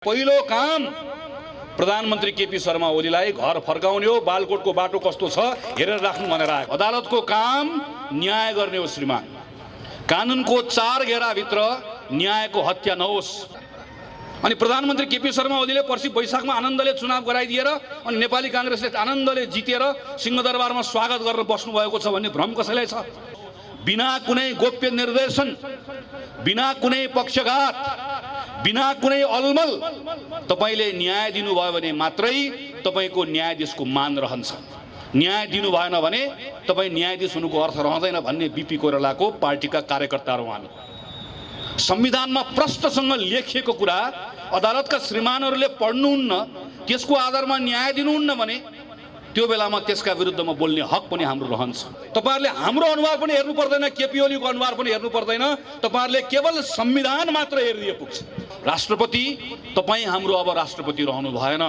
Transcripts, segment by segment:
पहिलो काम प्रधानमन्त्री केपी शर्मा ओलीलाई घर फर्काउने हो। बालकोटको बाटो कस्तो छ हेरेर राख्नु भनेर आएको। अदालतको काम न्याय गर्ने हो श्रीमान। कानुनको चार घेराभित्र न्यायको हत्या नहोस्। अनि प्रधानमन्त्री केपी शर्मा ओलीले पर्सि वैशाखमा आनन्दले चुनाव गराइदिएर अनि नेपाली कांग्रेसले आनन्दले जितेर सिंहदरबारमा स्वागत गर्न बस्नु भएको छ भन्ने भ्रम कसैलाई छ? बिना कुनै गोप्य निर्देशन, बिना कुनै पक्षघात, बिना कुनै अलमल तपाईले न्याय दिनुभयो भने मात्रै तपाईको न्यायाधीशको मान रहन्छ। न्याय दिनु भएन भने तपाई न्यायाधीश हुनुको अर्थ रहँदैन भन्ने बीपी कोइरालाको पार्टीका कार्यकर्ताहरू हामी। संविधानमा प्रष्टसँग लेखिएको कुरा अदालतका श्रीमानहरूले पढ्नुहुन्न, त्यसको आधारमा न्याय दिनुहुन्न भने त्यो बेलामा त्यसका विरुद्धमा बोल्ने हक पनि हाम्रो रहन्छ। तपाईहरुले हाम्रो अनुहार पनि हेर्नु पर्दैन, केपी ओलीको अनुहार पनि हेर्नु पर्दैन। तपाईहरुले केवल संविधान मात्र हेरिदिए पुग्छ। राष्ट्रपति तपाई हाम्रो अब राष्ट्रपति रहनु भएन।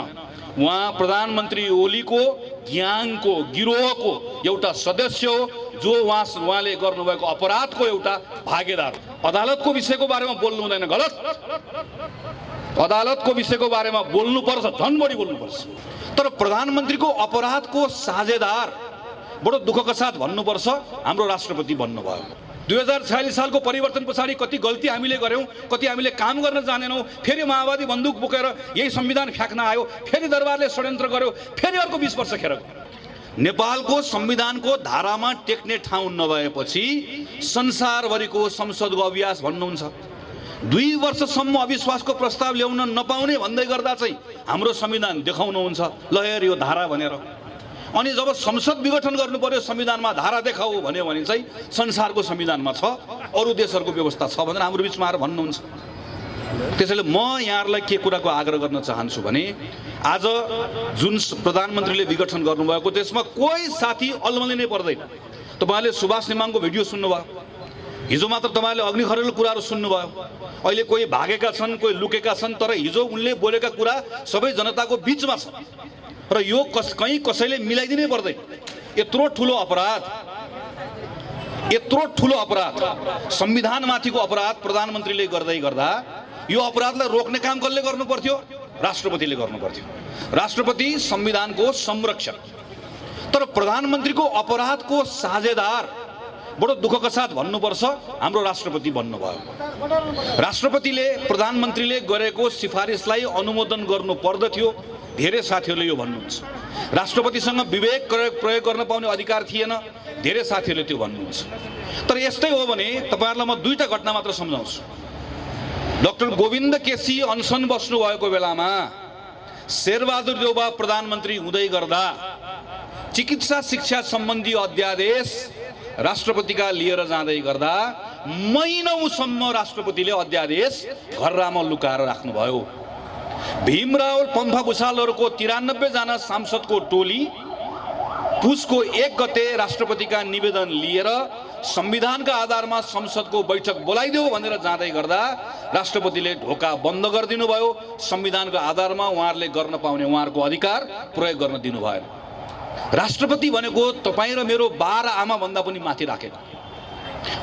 उहाँ प्रधानमन्त्री ओलीको ग्याङको गिरोहको एउटा सदस्य हो, जो उहाँले गर्नुभएको अपराधको एउटा भागीदार। अदालतको विषयको बारेमा बोल्नु हुँदैन, गलत। अदालतको विषयको बारेमा बोल्नुपर्छ, झन् बढी बोल्नुपर्छ। तर प्रधानमन्त्रीको अपराधको साझेदार बडो दुःखका साथ भन्नुपर्छ हाम्रो राष्ट्रपति बन्नुभयो। 2046 सालको परिवर्तन पछाडि कति गल्ती हामीले गर्यौं, कति हामीले काम गर्न जानेनौं। फेरि माओवादी बन्दुक बोकेर यही संविधान फ्याक्न आयो, फेरि दरबारले षड्यन्त्र गर्यो, फेरि अर्को 20 वर्ष खेर गयो। नेपालको संविधानको धारामा टेक्ने ठाउँ नभएपछि संसारभरिको संसदको अभ्यास भन्नुहुन्छ 2 वर्षसम्म अविश्वासको प्रस्ताव ल्याउन नपाउने भन्दै गर्दा चाहिँ हाम्रो संविधान देखाउनुहुन्छ ल हेर यो धारा भनेर। अनि जब संसद विघटन गर्नु पर्यो संविधानमा धारा देखाऊ भन्यो भने चाहिँ संसारको संविधानमा छ, अरू देशहरूको व्यवस्था छ भनेर हाम्रो बिचमा आएर भन्नुहुन्छ। त्यसैले म यहाँहरूलाई के कुराको आग्रह गर्न चाहन्छु भने आज जुन प्रधानमन्त्रीले विघटन गर्नुभएको त्यसमा कोही साथी अलमलिनै पर्दैन। तपाईहरुले सुभाष नेमाङको भिडियो सुन्नुभयो, हिजो मात्र तपाईहरुले अग्नि खरेलको कुराहरू सुन्नुभयो। अहिले कोही भागेका छन्, कोही लुकेका छन्, तर हिजो उनले बोलेका कुरा सबै जनताको बीचमा छ र यो कहीँ कसैले मिलाइदिनै पर्दैन। यत्रो ठुलो अपराध, यत्रो ठुलो अपराध, संविधानमाथिको अपराध प्रधानमन्त्रीले गर्दै गर्दा यो अपराधलाई रोक्ने काम कसले गर्नु पर्थ्यो? राष्ट्रपतिले गर्नु पर्थ्यो। राष्ट्रपति संविधानको संरक्षक। तर प्रधानमन्त्रीको अपराधको साझेदार बडो दुःखका साथ भन्नुपर्छ हाम्रो राष्ट्रपति बन्नुभयो। राष्ट्रपतिले प्रधानमन्त्रीले गरेको सिफारिसलाई अनुमोदन गर्नु पर्दथ्यो। धेरै साथीहरूले यो भन्नुहुन्छ राष्ट्रपतिसँग विवेक प्रयोग गर्न पाउने अधिकार थिएन, धेरै साथीहरूले त्यो भन्नुहुन्छ। तर यस्तै हो भने तपाईहरुलाई म दुईटा घटना मात्र सम्झाउँछु। डाक्टर गोविन्द केसी अनसन बस्नु भएको बेलामा शेरबहादुर देउबा प्रधानमन्त्री हुँदै गर्दा चिकित्सा शिक्षा सम्बन्धी अध्यादेश राष्ट्रपतिका लिएर जाँदै गर्दा महिनौसम्म राष्ट्रपतिले अध्यादेश घररामा लुकाएर राख्नुभयो। भीमराव पम्फा भुषालहरूको 93 जना सांसदको टोली पुसको 1 गते राष्ट्रपतिका निवेदन लिएर संविधानका आधारमा संसदको बैठक बोलाइदेऊ भनेर जाँदै गर्दा राष्ट्रपतिले ढोका बन्द गरिदिनु भयो। संविधानको आधारमा उहाँहरूले गर्न पाउने उहाँहरूको अधिकार प्रयोग गर्न दिनु भएन। राष्ट्रपति भनेको तपाईँ र मेरो 12 आमा भन्दा पनि माथि राखेको।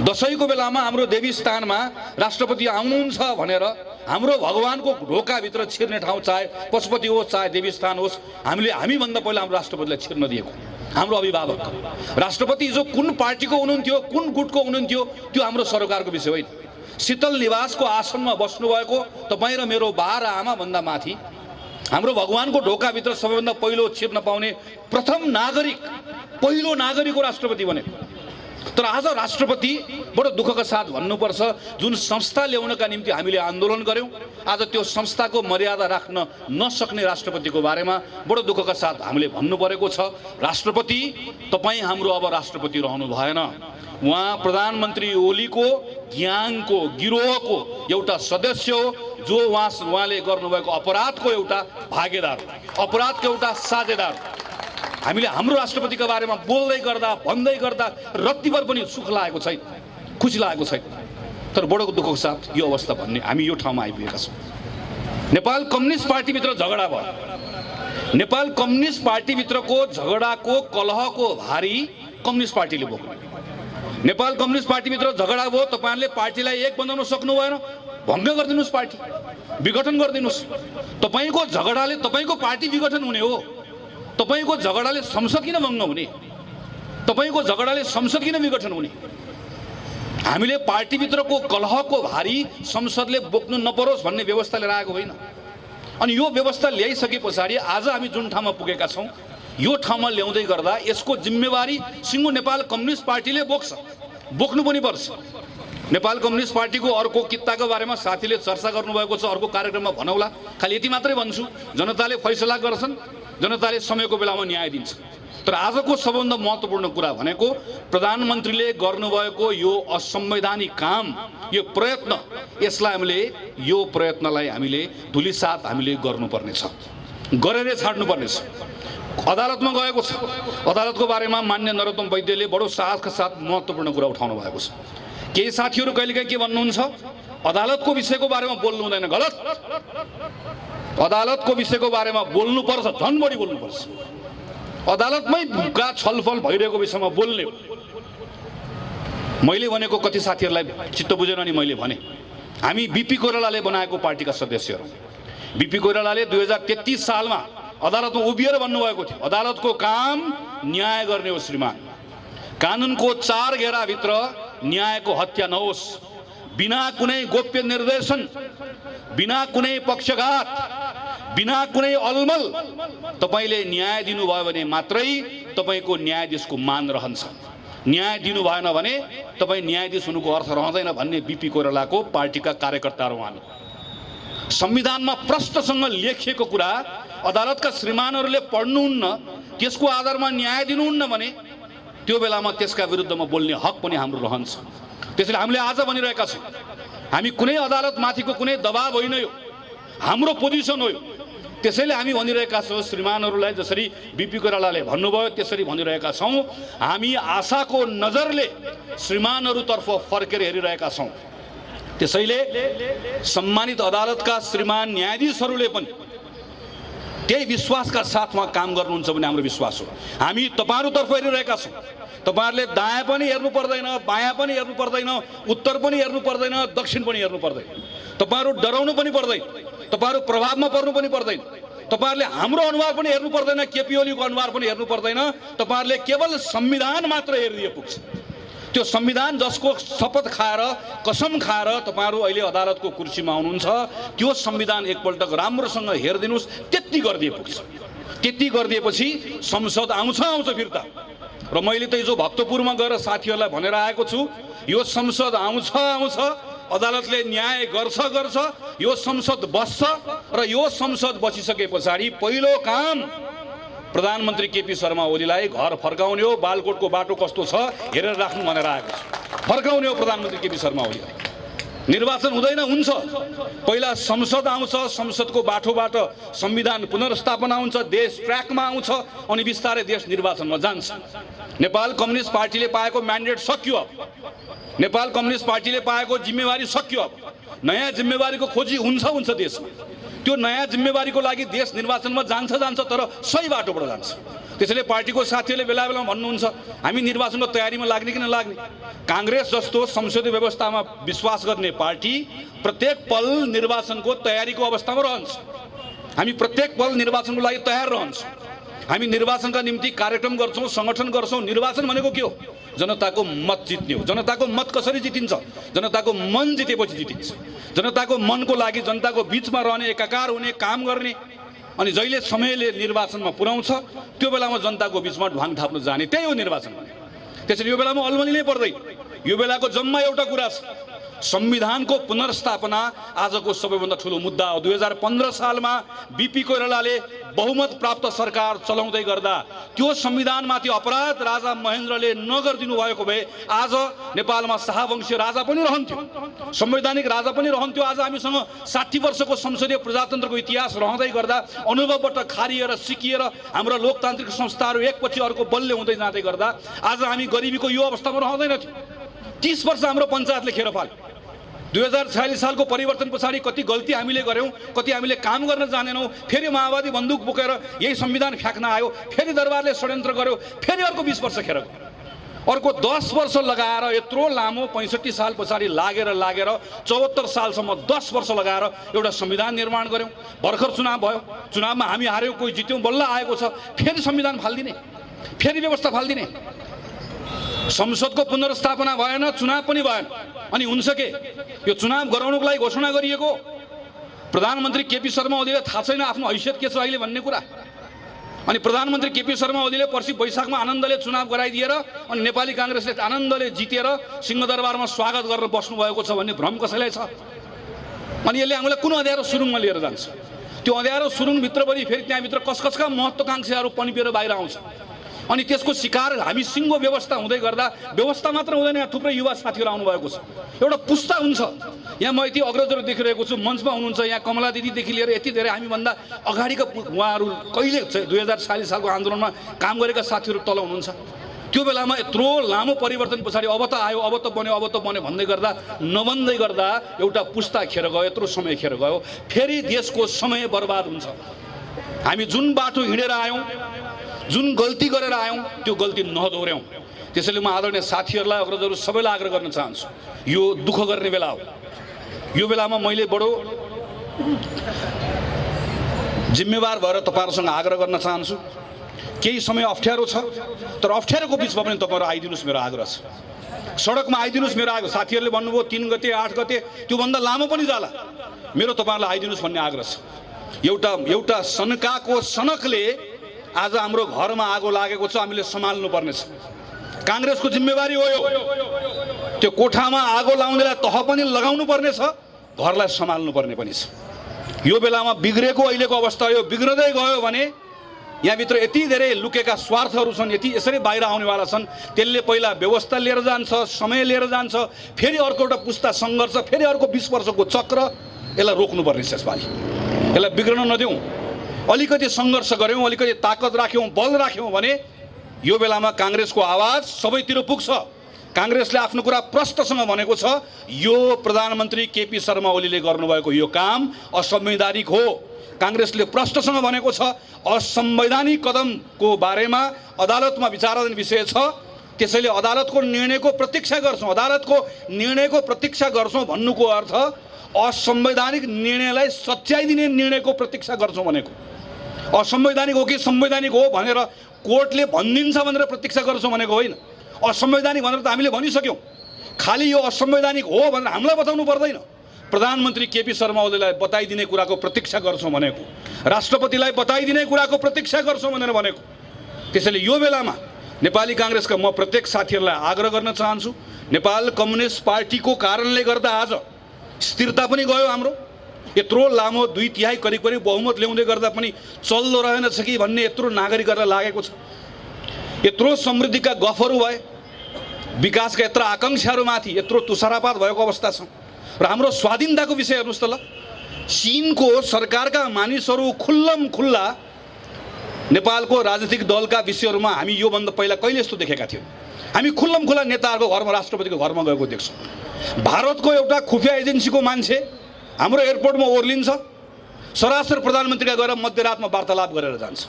दशैंको बेलामा हाम्रो देवी स्थानमा राष्ट्रपति आउनुहुन्छ भनेर हाम्रो भगवानको ढोकाभित्र छिर्ने ठाउँ चाहे पशुपति होस् चाहे देवी स्थान होस्, हामी भन्दा पहिला हाम्रो राष्ट्रपतिलाई छिर्न दिएको हाम्रो अभिभावक। राष्ट्रपति हिजो कुन पार्टीको हुनुहुन्थ्यो, कुन गुटको हुनुहुन्थ्यो त्यो हाम्रो सरकारको विषय होइन। शीतल निवासको आसनमा बस्नुभएको तपाईँ र मेरो 12 आमा भन्दा माथि हाम्रो भगवानको ढोकाभित्र सबैभन्दा पहिलो छिर्न पाउने प्रथम नागरिक, पहिलो नागरिक हो राष्ट्रपति भनेको। तर आज राष्ट्रपति बडो दुःखका साथ भन्नुपर्छ जुन संस्था ल्याउनका निम्ति हामीले आन्दोलन गर्यौं, आज त्यो संस्थाको मर्यादा राख्न नसक्ने राष्ट्रपतिको बारेमा बडो दुःखका साथ हामीले भन्नु परेको छ। राष्ट्रपति तपाईँ हाम्रो अब राष्ट्रपति रहनु भएन। उहाँ प्रधानमन्त्री ओलीको ग्याङको गिरोहको एउटा सदस्य हो, जो उहाँले गर्नुभएको अपराधको एउटा भागीदार, अपराधको एउटा साझेदार। हामीले हाम्रो राष्ट्रपतिका बारेमा बोल्दै गर्दा भन्दै गर्दा रत्तिभर पनि सुख लागेको छैन, खुसी लागेको छैन। तर बडो दुःखको साथ यो अवस्था भन्ने हामी यो ठाउँमा आइपुगेका छौँ। नेपाल कम्युनिस्ट पार्टीभित्र झगडा भयो। नेपाल कम्युनिस्ट पार्टीभित्रको झगडाको कलहको भारी कम्युनिस्ट पार्टीले बोक्यो। नेपाल कम्युनिस्ट पार्टीभित्र झगडा भयो, तपाईहरुले पार्टीलाई एक बनाउन सक्नु भएन, भङ्ग गरिदिनुस् पार्टी। विघटन गरिदिनुहोस्। तपाईँको झगडाले तपाईँको पार्टी विघटन हुने हो। तपाईँको झगडाले संसद किन भङ्ग हुने? तपाईँको झगडाले संसद किन विघटन हुने? हामीले पार्टीभित्रको कलहको भारी संसदले बोक्नु नपरोस् भन्ने व्यवस्था लिएर आएको होइन। अनि यो व्यवस्था ल्याइसके पछाडि आज हामी जुन ठाउँमा पुगेका छौँ, यो ठाउँमा ल्याउँदै गर्दा यसको जिम्मेवारी सिङ्गो नेपाल कम्युनिस्ट पार्टीले बोक्छ, बोक्नु पनि पर्छ। नेपाल कम्युनिस्ट पार्टीको अर्को कित्ताको बारेमा साथीले चर्चा गर्नुभएको छ, अर्को कार्यक्रममा भनौला। खालि यति मात्रै भन्छु, जनताले फैसला गर्छन्, जनताले समयको बेलामा न्याय दिन्छ। तर आजको सबभन्दा महत्त्वपूर्ण कुरा भनेको प्रधानमन्त्रीले गर्नुभएको यो असंवैधानिक काम, यो प्रयत्न, यसलाई यो प्रयत्नलाई हामीले धुलिसात हामीले गर्नुपर्नेछ, गरेर छाड्नुपर्नेछ। अदालतमा गएको छ। अदालतको बारेमा मान्य नरोत्तम वैद्यले बडो साहसका साथ महत्त्वपूर्ण कुरा उठाउनु भएको छ। केही साथीहरू कहिलेकाहीँ के भन्नुहुन्छ, अदालतको विषयको बारेमा बोल्नु हुँदैन, गलत। अदालतको विषयको बारेमा बोल्नुपर्छ, झन् बढी बोल्नुपर्छ। अदालतमै भूका छलफल भइरहेको विषयमा बोल्ने हो। मैले भनेको कति साथीहरूलाई चित्त बुझेन नि मैले भने, हामी बीपी कोइरालाले बनाएको पार्टीका सदस्यहरू। बीपी कोइरालाले 2033 सालमा अदालतमा उभिएर भन्नुभएको थियो, अदालतको काम न्याय गर्ने हो श्रीमान। कानुनको 4 घेराभित्र न्यायको हत्या नहोस्, बिना कुनै गोप्य निर्देशन, बिना कुनै पक्षघात, बिना कुनै अलमल तपाईले न्याय दिनुभयो भने मात्रै तपाईको न्यायाधीशको मान रहन्छ। न्याय दिनु भएन भने तपाई न्यायाधीश हुनुको अर्थ रहँदैन भन्ने बीपी कोइरालाको पार्टीका कार्यकर्ताहरू हामी। संविधानमा प्रष्टसँग लेखिएको कुरा अदालतका श्रीमानहरूले पढ्नुहुन्न, त्यसको आधारमा न्याय दिनुहुन्न भने त्यो बेलामा त्यसका विरुद्धमा बोल्ने हक पनि हाम्रो रहन्छ। त्यसैले हामीले आज भनिरहेका छौँ, हामी कुनै अदालतमाथिको कुनै दबाब होइन, यो हाम्रो पोजिसन हो। त्यसैले हामी भनिरहेका छौँ, श्रीमानहरूलाई जसरी बीपी कोइरालाले भन्नुभयो त्यसरी भनिरहेका छौँ, हामी आशाको नजरले श्रीमानहरूतर्फ फर्केर हेरिरहेका छौँ। त्यसैले सम्मानित अदालतका श्रीमान न्यायाधीशहरूले पनि त्यही विश्वासका साथमा काम गर्नुहुन्छ भन्ने हाम्रो विश्वास हो। हामी तपाईँहरूतर्फ हेरिरहेका छौँ। तपाईँहरूले दायाँ पनि हेर्नु पर्दैन, बायाँ पनि हेर्नु पर्दैन, उत्तर पनि हेर्नु पर्दैन, दक्षिण पनि हेर्नु पर्दैन। तपाईँहरू डराउनु पनि पर्दैन, तपाईँहरू प्रभावमा पर्नु पनि पर्दैन, तपाईँहरूले हाम्रो अनुहार पनि हेर्नु पर्दैन, केपी ओलीको अनुहार पनि हेर्नु पर्दैन। तपाईँहरूले केवल संविधान मात्र हेरिदिए पुग्छ। त्यो संविधान जसको शपथ खाएर कसम खाएर तपाईँहरू अहिले अदालतको कुर्सीमा हुनुहुन्छ, त्यो संविधान एकपल्ट राम्रोसँग हेरिदिनुहोस्, त्यति गरिदिए पुग्छ। त्यति गरिदिएपछि संसद आउँछ फिर्ता। र मैले त हिजो भक्तपुरमा गएर साथीहरूलाई भनेर आएको छु, यो संसद आउँछ, अदालतले न्याय गर्छ, यो संसद बस्छ र यो संसद बसिसके पछाडि पहिलो काम प्रधानमन्त्री केपी शर्मा ओलीलाई घर फर्काउने हो। बालकोटको बाटो कस्तो छ हेरेर राख्नु भनेर आएको छु। फर्काउने हो प्रधानमन्त्री केपी शर्मा ओलीलाई। निर्वाचन हुँदैन, हुन्छ, पहिला संसद आउँछ, संसदको बाटोबाट संविधान पुनर्स्थापना हुन्छ, देश ट्र्याकमा आउँछ, अनि बिस्तारै देश निर्वाचनमा जान्छ। नेपाल कम्युनिस्ट पार्टीले पाएको म्यान्डेट सक्यो। नेपाल कम्युनिस्ट पार्टीले पाएको जिम्मेवारी सक्यो। नयाँ जिम्मेवारीको खोजी हुन्छ देशमा। त्यो नयाँ जिम्मेवारीको लागि देश निर्वाचनमा जान्छ, तर सही बाटोबाट जान्छ। त्यसैले पार्टीको साथीहरूले बेला बेलामा भन्नुहुन्छ, हामी निर्वाचनको तयारीमा लाग्ने कि नलाग्ने। काङ्ग्रेस जस्तो संसदीय व्यवस्थामा विश्वास गर्ने पार्टी प्रत्येक पल निर्वाचनको तयारीको अवस्थामा रहन्छ। हामी प्रत्येक पल निर्वाचनको लागि तयार रहन्छौँ। हामी निर्वाचनका निम्ति कार्यक्रम गर्छौँ, सङ्गठन गर्छौँ। निर्वाचन भनेको के हो? जनताको मत जित्ने हो। जनताको मत कसरी जितिन्छ? जनताको मन जितेपछि जितिन्छ। जनताको मनको लागि जनताको बिचमा रहने, एकाकार हुने, काम गर्ने, अनि जहिले समयले निर्वाचनमा पुर्याउँछ त्यो बेलामा जनताको बिचमा ढ्वाङ थाप्न जाने, त्यही हो निर्वाचन भने। त्यसैले यो बेलामा अलमली नै पर्दैन। यो बेलाको जम्मा एउटा कुरा छ, संविधानको पुनर्स्थापना आजको सबैभन्दा ठुलो मुद्दा हो। 2015 सालमा बीपी कोइरालाले बहुमत प्राप्त सरकार चलाउँदै गर्दा त्यो संविधानमाथि अपराध राजा महेन्द्रले नगरिदिनु भएको भए आज नेपालमा शाहवंशीय राजा पनि रहन्थ्यो, संवैधानिक राजा पनि रहन्थ्यो। आज हामीसँग 60 वर्षको संसदीय प्रजातन्त्रको इतिहास रहँदै गर्दा, अनुभवबाट खारिएर सिकिएर हाम्रा लोकतान्त्रिक संस्थाहरू एकपछि अर्को बलियो हुँदै जाँदै गर्दा आज हामी गरिबीको यो अवस्थामा रहँदैनथ्यौँ। 30 वर्ष हाम्रो पञ्चायतले खेर फाल्यो। 2046 सालको परिवर्तन पछाडि कति गल्ती हामीले गर्यौँ, कति हामीले काम गर्न जानेनौँ। फेरि माओवादी बन्दुक बोकेर यही संविधान फ्याँक्न आयो, फेरि दरबारले षड्यन्त्र गर्यो, फेरि अर्को 20 वर्ष खेर गयो। अर्को 10 वर्ष लगाएर यत्रो लामो 65 साल पछाडि लागेर 74 सालसम्म 10 वर्ष लगाएर एउटा संविधान निर्माण गर्यौं। भर्खर चुनाव भयो, चुनावमा हामी हार्यौं, कोही जित्यौं, बल्ल आएको छ फेरि संविधान फाल्दिने, फेरि व्यवस्था फाल्दिने। संसदको पुनर्स्थापना भएन, चुनाव पनि भएन। अनि हुन्छ के? यो चुनाव गराउनको लागि घोषणा गरिएको प्रधानमन्त्री केपी शर्मा ओलीले थाहा छैन आफ्नो हैसियत के छ अहिले भन्ने कुरा। अनि प्रधानमन्त्री केपी शर्मा ओलीले पर्सि वैशाखमा आनन्दले चुनाव गराइदिएर अनि नेपाली कांग्रेसले आनन्दले जितेर सिंहदरबारमा स्वागत गरेर बस्नु भएको छ भन्ने भ्रम कसैलाई छ? अनि यसले हामीलाई कुन अँध्यारो सुरुङमा लिएर जान्छ? त्यो अँध्यारो सुरुङभित्र पनि फेरि त्यहाँभित्र कसका महत्त्वाकांक्षाहरू पनिपेर बाहिर आउँछ। अनि त्यसको शिकार हामी सिङ्गो व्यवस्था हुँदै गर्दा, व्यवस्था मात्र हुँदैन, यहाँ थुप्रै युवा साथीहरू आउनुभएको छ। एउटा पुस्ता हुन्छ, यहाँ म यति अग्रजहरू देखिरहेको छु, मञ्चमा हुनुहुन्छ यहाँ कमला दिदीदेखि लिएर यति धेरै हामीभन्दा अगाडिका उहाँहरू कहिले 2046 सालको आन्दोलनमा काम गरेका साथीहरू तल हुनुहुन्छ। त्यो बेलामा यत्रो लामो परिवर्तन पछाडि अब त आयो, अब त बन्यो भन्दै गर्दा नबन्दै गर्दा एउटा पुस्ता खेर गयो, यत्रो समय खेर गयो, फेरि देशको समय बर्बाद हुन्छ। हामी जुन बाटो हिँडेर आयौँ, जुन गल्ती गरेर आयौँ, त्यो गल्ती नदोहोर्याउँ। त्यसैले म आदरणीय साथीहरूलाई, अग्रजहरू सबैलाई आग्रह गर्न चाहन्छु, यो दुःख गर्ने बेला हो। यो बेलामा मैले बडो जिम्मेवार भएर तपाईँहरूसँग आग्रह गर्न चाहन्छु। केही समय अप्ठ्यारो छ, तर अप्ठ्यारोको बिचमा पनि तपाईँहरू आइदिनुहोस्, मेरो आग्रह छ। सडकमा आइदिनुहोस्, मेरो आग्रह। साथीहरूले भन्नुभयो 3 गते 8 गते, त्योभन्दा लामो पनि जाला, मेरो तपाईँहरूलाई आइदिनुहोस् भन्ने आग्रह छ। एउटा सनकाको सनकले आज हाम्रो घरमा आगो लागेको छ, हामीले सम्हाल्नु पर्नेछ। कांग्रेसको जिम्मेवारी हो यो। त्यो कोठामा आगो लाउनेलाई तह पनि लगाउनु पर्नेछ, घरलाई सम्हाल्नु पर्ने पनि छ। यो बेलामा बिग्रेको अहिलेको अवस्था यो बिग्रदै गयो भने यहाँभित्र यति धेरै लुकेका स्वार्थहरू छन्, यति यसरी बाहिर आउनेवाला छन्। त्यसले पहिला व्यवस्था लिएर जान्छ, समय लिएर जान्छ, फेरि अर्को एउटा पुस्ता सङ्घर्ष, फेरि अर्को 20 वर्षको चक्र। यसलाई रोक्नुपर्ने छ। यसपालि यसलाई बिग्रन नदेऊ। अलिकति सङ्घर्ष गऱ्यौँ, अलिकति ताकत राख्यौँ, बल राख्यौँ भने यो बेलामा कांग्रेसको आवाज सबैतिर पुग्छ। कांग्रेसले आफ्नो कुरा प्रष्टसँग भनेको छ, यो प्रधानमन्त्री केपी शर्मा ओलीले गर्नुभएको यो काम असंवैधानिक हो। कांग्रेसले प्रष्टसँग भनेको छ, असंवैधानिक कदमको बारेमा अदालतमा विचाराधीन विषय छ, त्यसैले अदालतको निर्णयको प्रतीक्षा गर्छौँ। अदालतको निर्णयको प्रतीक्षा गर्छौँ भन्नुको अर्थ असंवैधानिक निर्णयलाई सच्याइदिने निर्णयको प्रतीक्षा गर्छौँ भनेको। असंवैधानिक हो कि संवैधानिक हो भनेर कोर्टले भनिदिन्छ भनेर प्रतीक्षा गर्छौँ भनेको होइन। असंवैधानिक भनेर त हामीले भनिसक्यौँ। खालि यो असंवैधानिक हो भनेर हामीलाई बताउनु पर्दैन, प्रधानमन्त्री केपी शर्मा ओलीलाई बताइदिने कुराको प्रतीक्षा गर्छौँ भनेको, राष्ट्रपतिलाई बताइदिने कुराको प्रतीक्षा गर्छौँ भनेर भनेको। त्यसैले यो बेलामा नेपाली कांग्रेसका म प्रत्येक साथीहरूलाई आग्रह गर्न चाहन्छु, नेपाल कम्युनिस्ट पार्टीको कारणले गर्दा आज स्थिरता पनि गयो हाम्रो। यत्रो लामो 2/3 करिब बहुमत ल्याउँदै गर्दा पनि चल्दो रहेनछ कि भन्ने यत्रो नागरिकहरूलाई लागेको छ। यत्रो समृद्धिका गफहरू भए, विकासका यत्रो आकांक्षाहरूमाथि यत्रो तुषारपात भएको अवस्था छ। र हाम्रो स्वाधीनताको विषय हेर्नुहोस् त ल, चीनको सरकारका मानिसहरू खुल्लम खुल्ला नेपालको राजनीतिक दलका विषयहरूमा हामी योभन्दा पहिला कहिले यस्तो देखेका थियौँ। हामी खुल्लम खुल्ला नेताहरूको घरमा, राष्ट्रपतिको घरमा गएको देख्छौँ। भारतको एउटा खुफिया एजेन्सीको मान्छे हाम्रो एयरपोर्टमा ओर्लिन्छ, सरासर प्रधानमन्त्रीका गएर मध्यरातमा वार्तालाप गरेर जान्छ।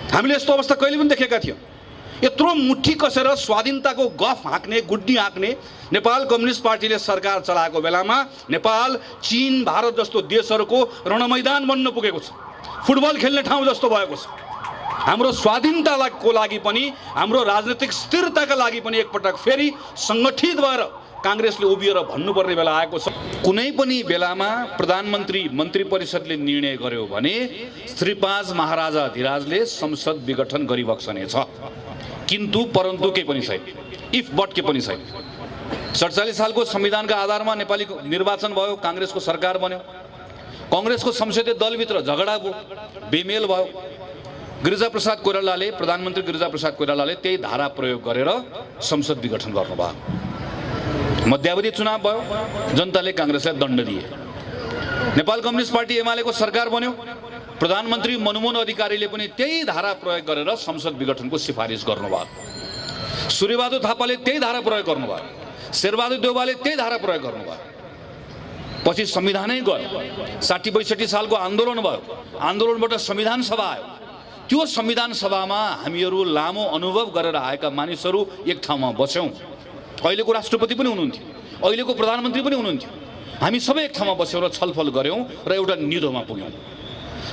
हामीले यस्तो अवस्था कहिले पनि देखेका थियौँ। यत्रो मुट्ठी कसेर स्वाधीनताको गफ हाँक्ने, गुड्डी हाँक्ने नेपाल कम्युनिस्ट पार्टीले सरकार चलाएको बेलामा नेपाल चीन भारत जस्तो देशहरूको रणमैदान बन्न पुगेको छ, फुटबल खेल्ने ठाउँ जस्तो भएको छ। हाम्रो स्वाधीनताको लागि पनि, हाम्रो राजनीतिक स्थिरताका लागि पनि एकपटक फेरि सङ्गठित भएर कांग्रेसले उभिएर भन्नुपर्ने बेला आएको छ। कुनै पनि बेलामा प्रधानमन्त्री मन्त्री परिषदले निर्णय गर्यो भने श्री 5 महाराजा धिराजले संसद विघटन गरिबक्सने छ। किन्तु परन्तु के पनि छैन, इफ बट के पनि छैन। 47 सालको संविधानका आधारमा नेपाली निर्वाचन भयो, कांग्रेसको सरकार बन्यो, कांग्रेसको संसदीय दलभित्र झगडा भयो, बेमेल भयो। गिरिजाप्रसाद कोइरालाले, प्रधानमन्त्री गिरिजाप्रसाद कोइरालाले त्यही धारा प्रयोग गरेर संसद विघटन गर्नुभयो। मध्यावधि चुनाव भयो, जनताले कांग्रेसलाई दण्ड दिए। नेपाल कम्युनिस्ट पार्टी एमालेको सरकार बन्यो, प्रधानमन्त्री मनमोहन अधिकारीले पनि त्यही धारा प्रयोग गरेर संसद विघटनको सिफारिस गर्नुभयो। सूर्यबहादुर थापाले त्यही धारा प्रयोग गर्नुभयो, शेरबहादुर देउवाले त्यही धारा प्रयोग गर्नुभयो। पछि संविधानै गयो। 60-62 सालको आन्दोलन भयो, आन्दोलनबाट संविधान सभा आयो, त्यो संविधान सभामा हामीहरू लामो अनुभव गरेर आएका मानिसहरू एक ठाउँमा बस्यौँ। अहिलेको राष्ट्रपति पनि हुनुहुन्थ्यो, अहिलेको प्रधानमन्त्री पनि हुनुहुन्थ्यो। हामी सबै एक ठाउँमा बसेर छलफल गऱ्यौँ र एउटा निधोमा पुग्यौँ।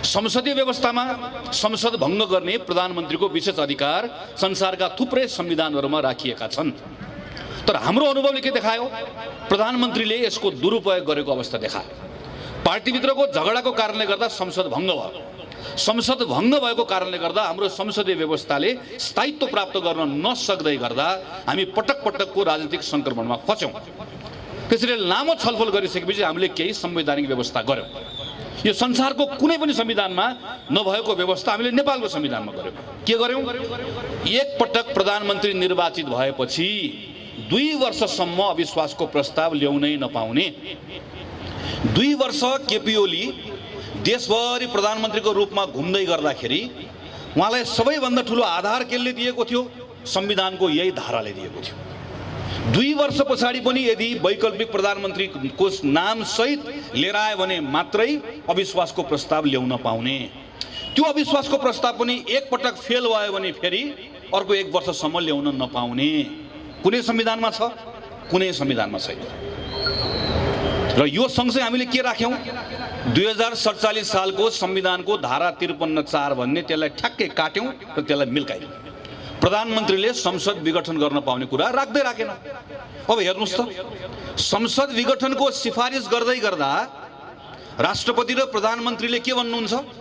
संसदीय व्यवस्थामा संसद भङ्ग गर्ने प्रधानमन्त्रीको विशेष अधिकार संसारका थुप्रै संविधानहरूमा राखिएका छन्। तर हाम्रो अनुभवले के देखायो? प्रधानमन्त्रीले यसको दुरुपयोग गरेको अवस्था देखायो। पार्टीभित्रको झगडाको कारणले गर्दा संसद भङ्ग भयो। संसद भङ्ग भएको कारणले गर्दा हाम्रो संसदीय व्यवस्थाले स्थायित्व प्राप्त गर्न नसक्दै गर्दा हामी पटक पटकको राजनीतिक सङ्क्रमणमा फस्यौँ। त्यसैले लामो छलफल गरिसकेपछि हामीले केही संवैधानिक व्यवस्था गर्यौँ। यो संसारको कुनै पनि संविधानमा नभएको व्यवस्था हामीले नेपालको संविधानमा गर्यौँ। के गर्यौँ? एक पटक प्रधानमन्त्री निर्वाचित भएपछि 2 वर्षसम्म अविश्वासको प्रस्ताव ल्याउनै नपाउने। 2 वर्ष केपी ओली देशभरि प्रधानमन्त्रीको रूपमा घुम्दै गर्दाखेरि उहाँलाई सबैभन्दा ठुलो आधार केले दिएको थियो? संविधानको यही धाराले दिएको थियो। 2 वर्ष पछाडि पनि यदि वैकल्पिक प्रधानमन्त्रीको नाम सहित लिएर आयो भने मात्रै अविश्वासको प्रस्ताव ल्याउन पाउने। त्यो अविश्वासको प्रस्ताव पनि एक पटक फेल भयो भने फेरि अर्को 1 वर्षसम्म ल्याउन नपाउने। कुनै संविधानमा छ? कुनै संविधानमा छैन। र यो सँगसँगै हामीले के राख्यौँ? 2047 सालको संविधानको धारा 53(4) भन्ने त्यसलाई ठ्याक्कै काट्यौँ र त्यसलाई मिल्कायौँ। प्रधानमन्त्रीले संसद विघटन गर्न पाउने कुरा राख्दै राखेन। अब हेर्नुहोस् त, संसद विघटनको सिफारिस गर्दै गर्दा राष्ट्रपति र प्रधानमन्त्रीले के भन्नुहुन्छ?